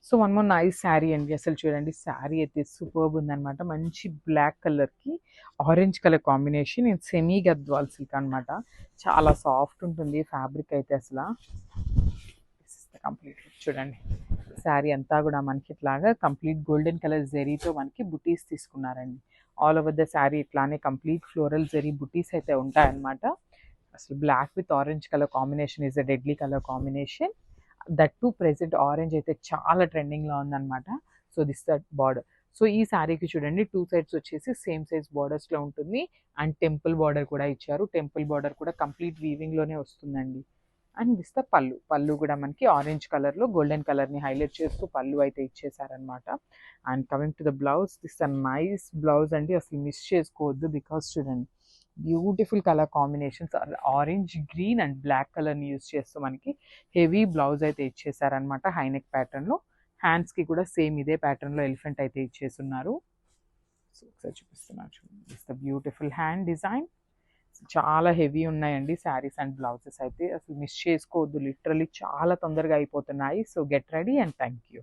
So one more nice sari అండి. అసలు చూడండి శారీ అయితే సూపర్బ్ ఉందనమాట. మంచి బ్లాక్ కలర్‌కి orange colour combination in semi Gadwal silk అనమాట. చాలా సాఫ్ట్ ఉంటుంది ఫ్యాబ్రిక్ అయితే అసల. This is the complete look చూడండి. శారీ అంతా కూడా మనకి ఇట్లాగా కంప్లీట్ గోల్డెన్ కలర్ జెరీతో మనకి బుటీస్ తీసుకున్నారండి. ఆల్ ఓవర్ ద శారీ ఇట్లానే కంప్లీట్ ఫ్లోరల్ జెరీ బుటీస్ అయితే ఉంటాయన్నమాట. అసలు black with orange colour combination is a deadly colour combination. That to present orange అయితే చాలా ట్రెండింగ్లో ఉందన్నమాట. So this that border. So ఈ శారీకి చూడండి 2 సైడ్స్ వచ్చేసి సేమ్ సైజ్ బార్డర్స్లో ఉంటుంది. అండ్ టెంపుల్ బార్డర్ కూడా ఇచ్చారు. టెంపుల్ బార్డర్ కూడా కంప్లీట్ వీవింగ్లోనే వస్తుందండి. అండ్ దిస్ ద పళ్ళు. పళ్ళు కూడా మనకి ఆరెంజ్ కలర్లో గోల్డెన్ కలర్ని హైలైట్ చేస్తూ పళ్ళు అయితే ఇచ్చేసారనమాట. And coming to the blouse, this a nice blouse అండి. అసలు మిస్ చేసుకోవద్దు. బికాస్ చూడండి beautiful colour combinations orange, green and black కలర్ని యూస్ చేస్తూ మనకి హెవీ బ్లౌజ్ అయితే ఇచ్చేసారనమాట హైనెక్ ప్యాటర్న్లో. హ్యాండ్స్కి కూడా సేమ్ ఇదే ప్యాటర్న్లో ఎలిఫెంట్ అయితే ఇచ్చేస్తున్నారు. సో ఒకసారి చూపిస్తున్నాను చూడండి. This the beautiful hand design. చాలా హెవీ ఉన్నాయండి శారీస్ అండ్ బ్లౌజెస్ అయితే. అసలు మిస్ చేసుకోవద్దు. లిటరలీ చాలా తొందరగా అయిపోతున్నాయి. So get ready and thank you.